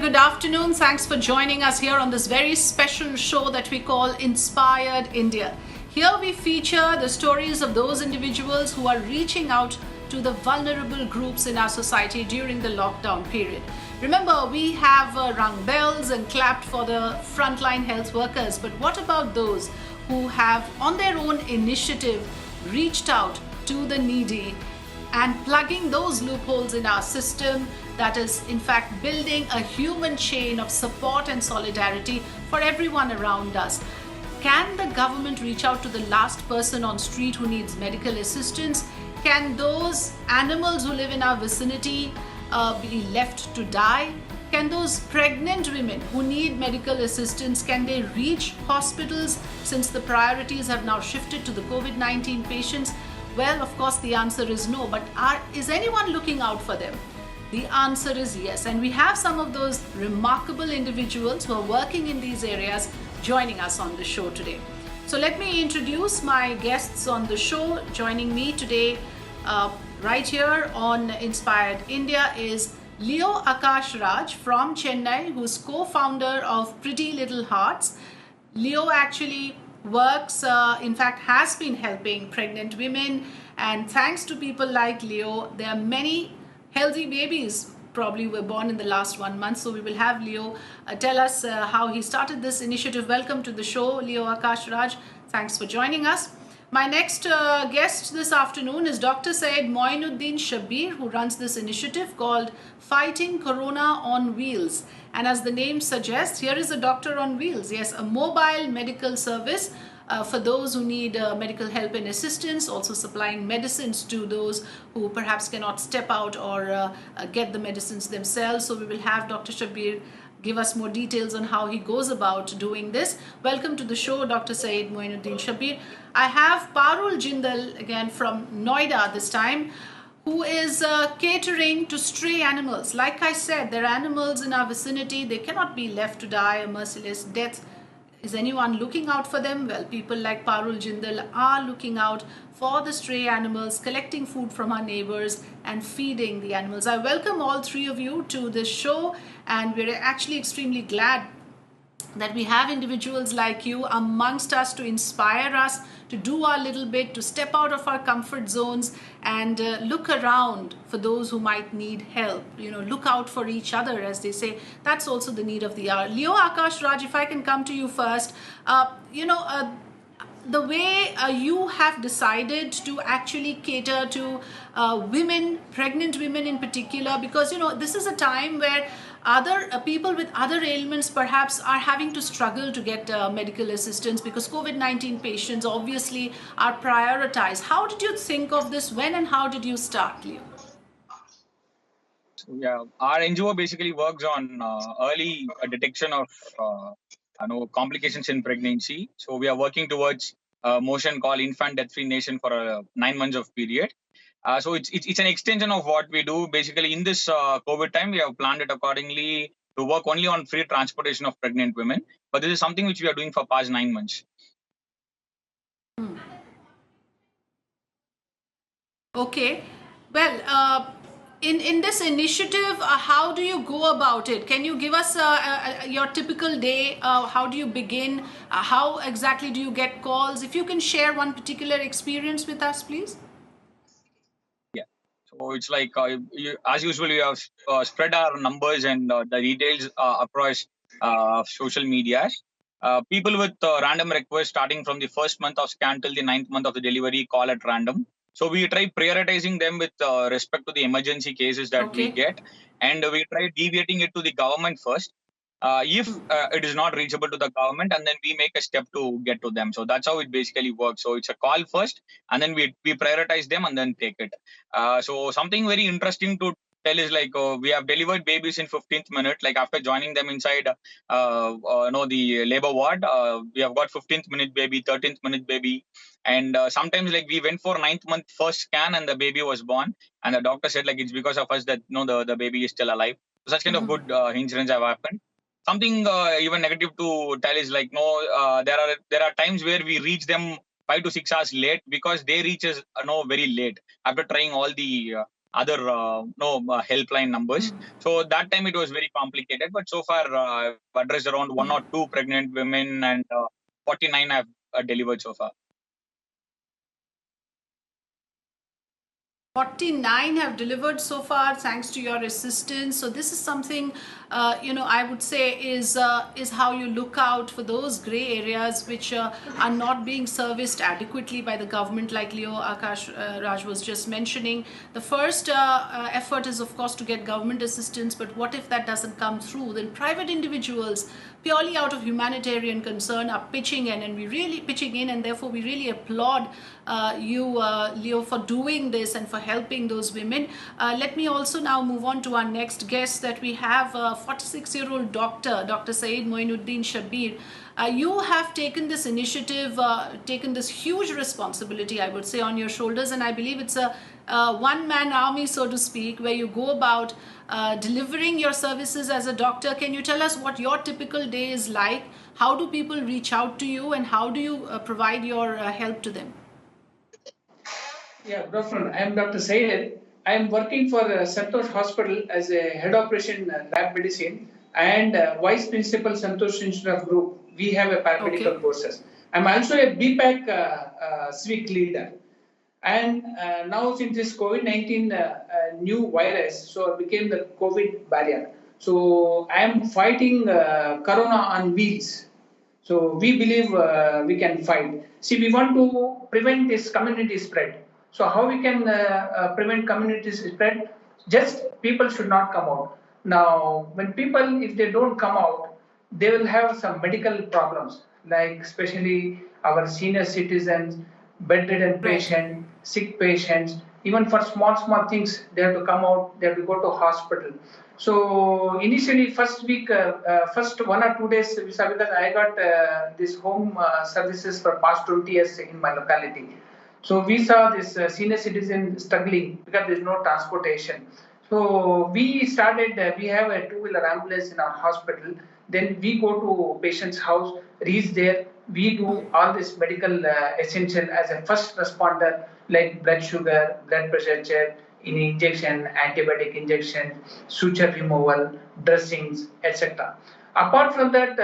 good afternoon. Thanks for joining us here on this very special show that we call Inspired India. Here we feature the stories of those individuals who are reaching out to the vulnerable groups in our society during the lockdown period. Remember, we have rung bells and clapped for the frontline health workers, but what about those who have, on their own initiative, reached out to the needy and plugging those loopholes in our system that is in fact building a human chain of support and solidarity for everyone around us? Can the government reach out to the last person on street who needs medical assistance? Can those animals who live in our vicinity be left to die? Can those pregnant women who need medical assistance, can they reach hospitals since the priorities have now shifted to the COVID-19 patients? Well, of course, the answer is no, but is anyone looking out for them? The answer is yes, and we have some of those remarkable individuals who are working in these areas joining us on the show today. So let me introduce my guests on the show. Joining me today, right here on Inspired India, is Leo Akash Raj from Chennai, who's co-founder of Pretty Lil Hearts. Leo actually works, in fact, has been helping pregnant women, and thanks to people like Leo, there are many healthy babies probably were born in the last 1 month. So we will have Leo tell us how he started this initiative. Welcome to the show, Leo Akash Raj. Thanks for joining us. My next guest this afternoon is Dr. Syed Moinuddin Shabbir, who runs this initiative called Fighting Corona on Wheels. And as the name suggests, here is a doctor on wheels. Yes, a mobile medical service for those who need medical help and assistance, also supplying medicines to those who perhaps cannot step out or get the medicines themselves. So we will have Dr. Shabbir give us more details on how he goes about doing this. Welcome to the show, Dr. Syed Moinuddin Shabbir. I have Parul Jindal again from Noida this time, who is catering to stray animals. Like I said, there are animals in our vicinity. They cannot be left to die a merciless death. Is anyone looking out for them? Well, people like Parul Jindal are looking out for the stray animals, collecting food from our neighbors and feeding the animals. I welcome all three of you to this show, and we're actually extremely glad that we have individuals like you amongst us to inspire us to do our little bit, to step out of our comfort zones and look around for those who might need help. Look out for each other, as they say. That's also the need of the hour. Leo Akash Raj, if I can come to you first, the way you have decided to actually cater to women, pregnant women in particular, because this is a time where other people with other ailments perhaps are having to struggle to get medical assistance because COVID-19 patients obviously are prioritized. How did you think of this? When and how did you start, Leo? Yeah, our NGO basically works on early detection of complications in pregnancy. So we are working towards a motion called Infant Death Free Nation for a 9 months of period. So it's an extension of what we do. Basically, in this COVID time, we have planned it accordingly to work only on free transportation of pregnant women. But this is something which we are doing for past 9 months. Okay. Well, in this initiative, how do you go about it? Can you give us your typical day? How do you begin? How exactly do you get calls? If you can share one particular experience with us, please. Yeah. So it's like, as usual, we have spread our numbers and the details across social media. People with random requests starting from the first month of scan till the 9th month of the delivery call at random. So we try prioritizing them with respect to the emergency cases that we get, and we try deviating it to the government first. If it is not reachable to the government, and then we make a step to get to them. So that's how it basically works. So it's a call first, and then we prioritize them and then take it. So something very interesting to tell is like we have delivered babies in 15th minute. Like after joining them inside the labor ward, we have got 15th minute baby, 13th minute baby, and sometimes like we went for 9th month first scan and the baby was born, and the doctor said like it's because of us that the baby is still alive. So such kind of good incidents have happened. Something even negative to tell is like there are times where we reach them 5 to 6 hours late because they reach us very late after trying all the other helpline numbers. So that time it was very complicated, but so far I've addressed around one or two pregnant women, and 49 have delivered so far. 49 have delivered so far thanks to your assistance. So this is something, I would say is how you look out for those gray areas which are not being serviced adequately by the government, like Leo Akash Raj was just mentioning. The first effort is, of course, to get government assistance, but what if that doesn't come through? Then private individuals, purely out of humanitarian concern, are pitching in, and therefore we really applaud you, Leo, for doing this and for helping those women. Let me also now move on to our next guest that we have, 46-year-old doctor, Dr. Syed Moinuddin Shabbir. You have taken this initiative, taken this huge responsibility, I would say, on your shoulders, and I believe it's a one-man army, so to speak, where you go about delivering your services as a doctor. Can you tell us what your typical day is like? How do people reach out to you, and how do you provide your help to them? Yeah, good afternoon. I am Dr. Syed. I am working for Santosh Hospital as a head operation lab medicine and vice principal Santosh Institute of Group. We have a paramedical courses. I am also a BPAC civic leader. And now since this COVID-19 new virus, so it became the COVID barrier. So I am fighting Corona on wheels. So we believe we can fight. See, we want to prevent this community spread. So how we can prevent community spread? Just people should not come out. Now, when people, if they don't come out, they will have some medical problems, like especially our senior citizens, bedridden patients, sick patients. Even for small things, they have to come out. They have to go to hospital. So initially, first week, first 1 or 2 days, because I got this home services for past 20 years in my locality. So we saw this senior citizen struggling because there is no transportation. So we started, we have a two-wheeler ambulance in our hospital. Then we go to patient's house, reach there. We do all this medical essential as a first responder, like blood sugar, blood pressure check, in injection, antibiotic injection, suture removal, dressings, etc. Apart from that,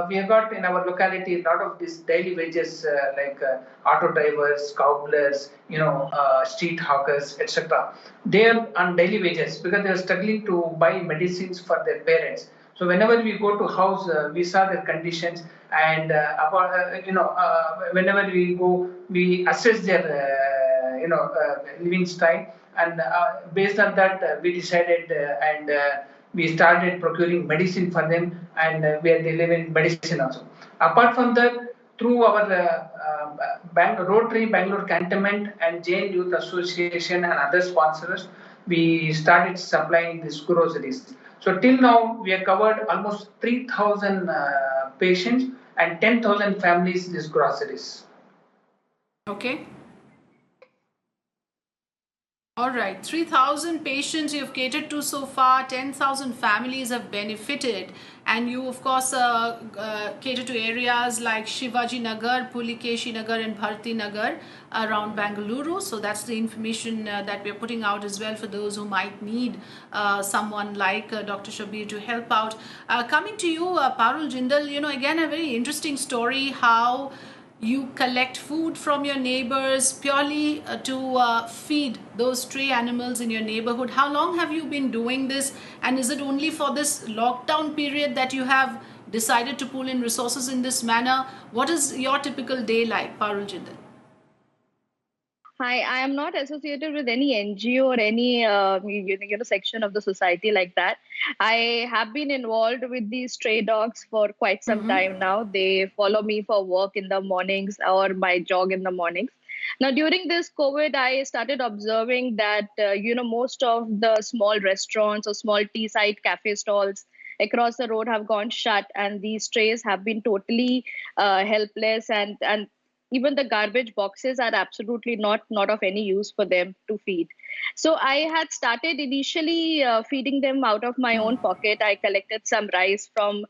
we have got in our locality a lot of these daily wages like auto drivers, cobblers, street hawkers, etc. They are on daily wages because they are struggling to buy medicines for their parents. So whenever we go to house, we saw their conditions, and whenever we go, we assess their living style, and based on that, we decided and we started procuring medicine for them, and we are delivering medicine also. Apart from that, through our Rotary Bangalore Cantonment and Jain Youth Association and other sponsors, we started supplying these groceries. So till now, we have covered almost 3,000 patients and 10,000 families these groceries. Okay. All right, 3,000 patients you've catered to so far, 10,000 families have benefited, and you, of course, cater to areas like Shivaji Nagar, Pulikeshi Nagar, and Bharti Nagar around Bengaluru. So that's the information that we're putting out as well for those who might need someone like Dr. Shabbir to help out. Coming to you, Parul Jindal, again, a very interesting story how you collect food from your neighbors purely to feed those stray animals in your neighborhood. How long have you been doing this, and is it only for this lockdown period that you have decided to pull in resources in this manner? What is your typical day like, Parul Jindal? Hi, I am not associated with any NGO or any section of the society like that. I have been involved with these stray dogs for quite some time now. They follow me for work in the mornings or my jog in the mornings. Now, during this COVID, I started observing that, most of the small restaurants or small tea side cafe stalls across the road have gone shut, and these strays have been totally helpless, and even the garbage boxes are absolutely not of any use for them to feed. So I had started initially feeding them out of my own pocket. I collected some rice from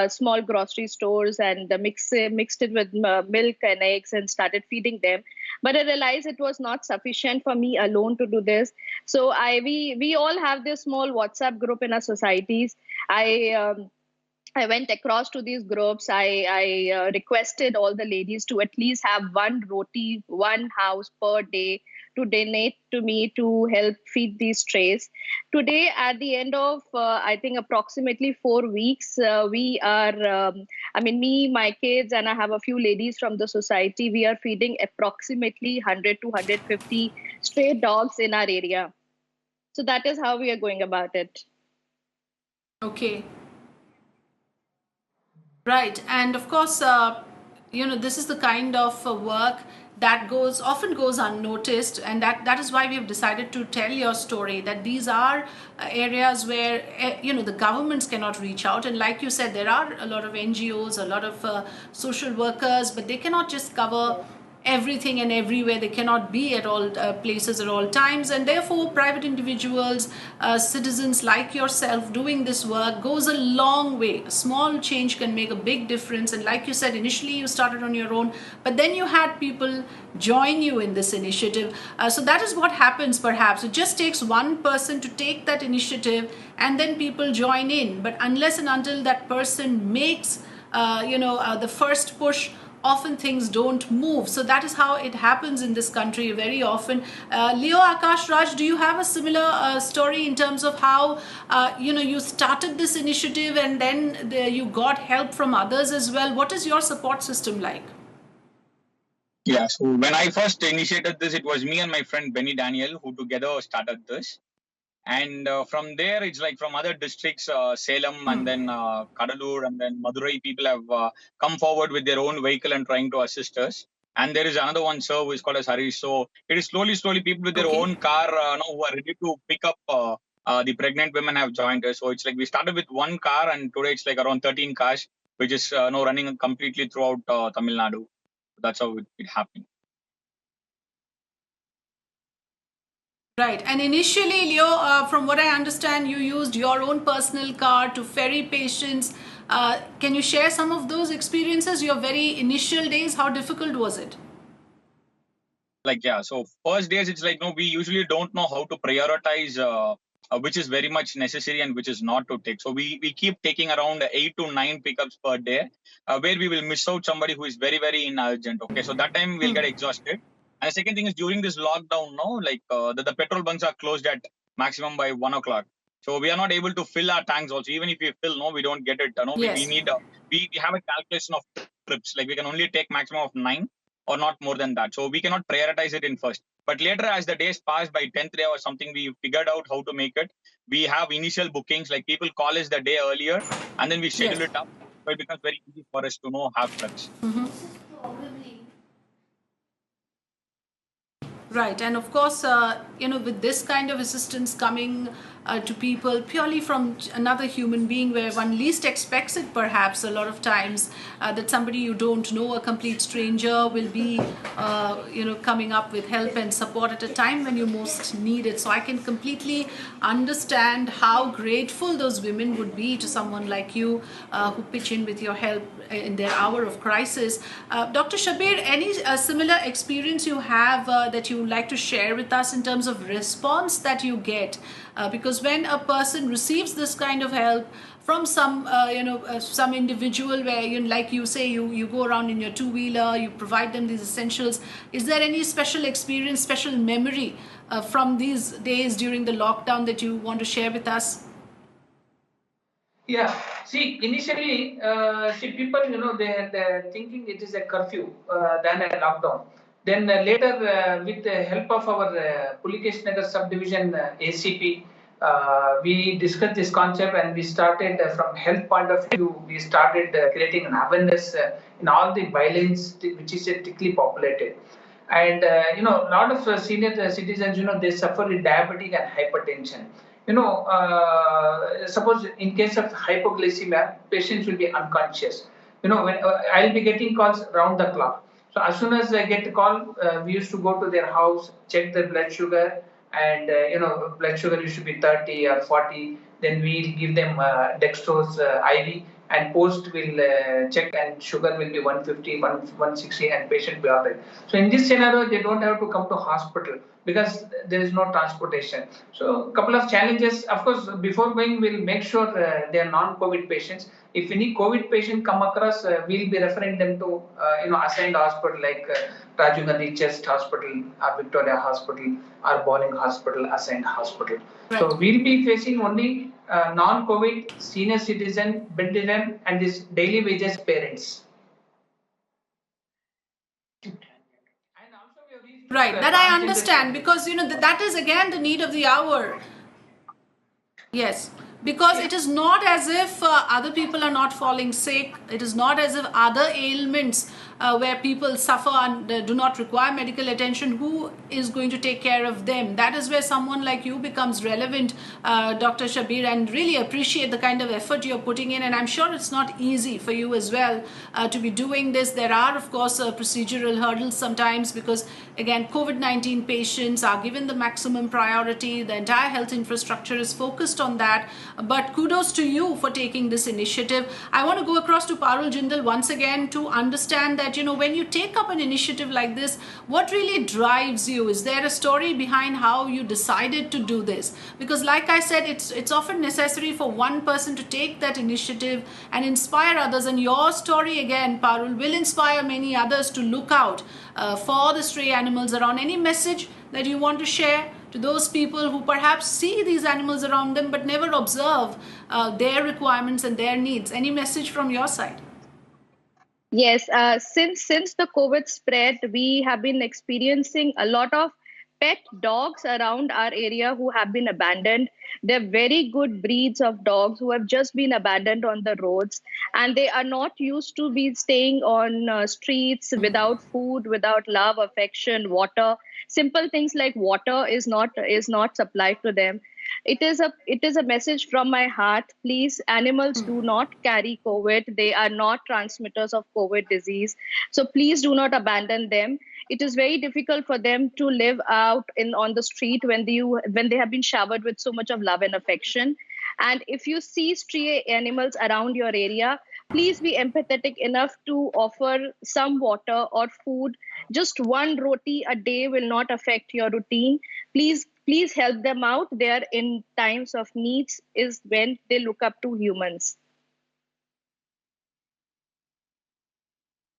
small grocery stores and mixed it with milk and eggs and started feeding them. But I realized it was not sufficient for me alone to do this. So we all have this small WhatsApp group in our societies. I went across to these groups. I requested all the ladies to at least have one roti, one house per day to donate to me to help feed these strays. Today, at the end of, I think, approximately 4 weeks, we are, me, my kids, and I have a few ladies from the society, we are feeding approximately 100 to 150 stray dogs in our area. So that is how we are going about it. Okay. Right, and of course, this is the kind of work that often goes unnoticed, and that is why we have decided to tell your story. That these are areas where the governments cannot reach out, and like you said, there are a lot of NGOs, a lot of social workers, but they cannot just cover everything and everywhere. They cannot be at all places at all times, and therefore private individuals, citizens like yourself doing this work goes a long way. A small change can make a big difference. And like you said, initially you started on your own, but then you had people join you in this initiative. So that is what happens. Perhaps it just takes one person to take that initiative, and then people join in. But unless and until that person makes the first push, often things don't move. So that is how it happens in this country very often. Leo, Akash, Raj, do you have a similar story in terms of how you started this initiative and then you got help from others as well? What is your support system like? Yeah, so when I first initiated this, it was me and my friend Benny Daniel who together started this. And from there, it's like from other districts, Salem and then Kadalur and then Madurai, people have come forward with their own vehicle and trying to assist us. And there is another one, sir, who is called as Harish. So it is slowly people with their own car who are ready to pick up the pregnant women have joined us. So it's like we started with one car, and today it's like around 13 cars, which is running completely throughout Tamil Nadu. That's how it happened. Right. And initially, Leo, from what I understand, you used your own personal car to ferry patients. Can you share some of those experiences, your very initial days? How difficult was it? So first days, it's like, no, we usually don't know how to prioritize which is very much necessary and which is not to take. So we keep taking around 8 to 9 pickups per day, where we will miss out somebody who is very, very urgent. Okay, so that time we'll get exhausted. And the second thing is during this lockdown, the petrol bunks are closed at maximum by 1 o'clock. So we are not able to fill our tanks also. Even if we fill, we don't get it. Yes. We need, we have a calculation of trips. Like we can only take maximum of 9 or not more than that. So we cannot prioritize it in first. But later, as the days pass, by 10th day or something, we figured out how to make it. We have initial bookings, like people call us the day earlier, and then we schedule it up. So it becomes very easy for us to have trucks. Right, and of course, with this kind of assistance coming to people purely from another human being, where one least expects it, perhaps a lot of times, that somebody you don't know, a complete stranger, will be, coming up with help and support at a time when you most need it. So I can completely understand how grateful those women would be to someone like you who pitch in with your help in their hour of crisis. Dr. Shabbir, any similar experience you have that you would like to share with us in terms of response that you get? Because when a person receives this kind of help from some individual, where like you say, you go around in your two-wheeler, you provide them these essentials, is there any special experience, special memory from these days during the lockdown that you want to share with us? Yeah, see, initially, people, they're thinking it is a curfew than a lockdown. Then later, with the help of our Pulikesh Nagar subdivision ACP, we discussed this concept, and we started from health point of view. We started creating an awareness in all the bylanes which is thickly populated, and a lot of senior citizens, they suffer with diabetic and hypertension. Suppose in case of hypoglycemia, patients will be unconscious. When I'll be getting calls round the clock. So as soon as I get a call, we used to go to their house, check their blood sugar, and blood sugar used to be 30 or 40. Then we'll give them dextrose IV, and post will check and sugar will be 150, 160 and patient will be all right. So in this scenario, they don't have to come to hospital because there is no transportation. So a couple of challenges, of course, before going, we'll make sure they are non-COVID patients. If any COVID patient come across, we'll be referring them to assigned hospital like Rajiv Gandhi Chest Hospital or Victoria Hospital or Bowling Hospital, assigned hospital. Right. So we'll be facing only non-COVID, senior citizen, bedridden, and this daily wages parents. Right, that I understand, because that is again the need of the hour. Yes, because it is not as if other people are not falling sick. It is not as if other ailments where people suffer and do not require medical attention, who is going to take care of them? That is where someone like you becomes relevant, Dr. Shabbir, and really appreciate the kind of effort you're putting in. And I'm sure it's not easy for you as well to be doing this. There are, of course, procedural hurdles sometimes because, again, COVID-19 patients are given the maximum priority. The entire health infrastructure is focused on that. But kudos to you for taking this initiative. I want to go across to Parul Jindal once again to understand that, when you take up an initiative like this, what really drives you? Is there a story behind how you decided to do this? Because like I said, it's often necessary for one person to take that initiative and inspire others. And your story, again, Parul, will inspire many others to look out for the stray animals around. Any message that you want to share to those people who perhaps see these animals around them but never observe their requirements and their needs? Any message from your side? Yes, since the COVID spread, we have been experiencing a lot of pet dogs around our area who have been abandoned. They're very good breeds of dogs who have just been abandoned on the roads, and they are not used to be staying on streets without food, without love, affection, water. Simple things like water is not supplied to them. It is a message from my heart. Please, animals do not carry COVID. They are not transmitters of COVID disease. So please do not abandon them. It is very difficult for them to live out on the street when they have been showered with so much of love and affection. And if you see stray animals around your area, please be empathetic enough to offer some water or food. Just one roti a day will not affect your routine. Please help them out. They are in times of needs is when they look up to humans.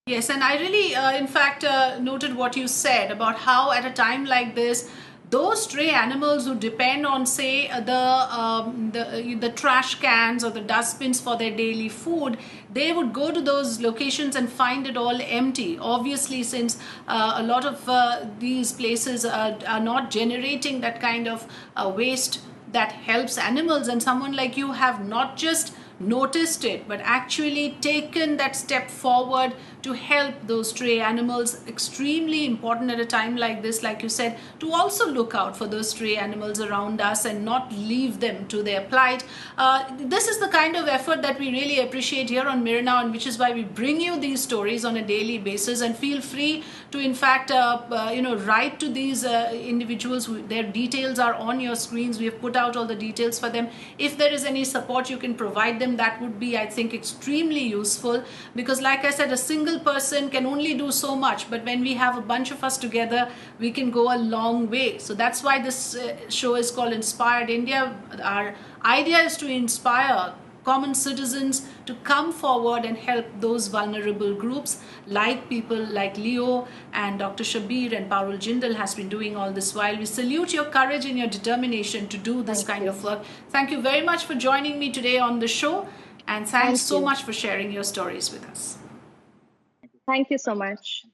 Yes, and I really, in fact, noted what you said about how at a time like this, those stray animals who depend on, say, the trash cans or the dustbins for their daily food, they would go to those locations and find it all empty. Obviously, since a lot of these places are not generating that kind of waste that helps animals, and someone like you have not just noticed it but actually taken that step forward to help those stray animals. Extremely important at a time like this, like you said, to also look out for those stray animals around us and not leave them to their plight. This is the kind of effort that we really appreciate here on Mirror Now, and which is why we bring you these stories on a daily basis. And feel free to, in fact, write to these individuals. Their details are on your screens. We have put out all the details for them. If there is any support you can provide them, that would be, I think, extremely useful, because like I said, a single person can only do so much, but when we have a bunch of us together, we can go a long way. So that's why this show is called Inspired India. Our idea is to inspire common citizens to come forward and help those vulnerable groups, like people like Leo and Dr. Shabbir and Parul Jindal has been doing all this while. We salute your courage and your determination to do this kind of work. Thank you very much for joining me today on the show, and thanks so much for sharing your stories with us. Thank you so much.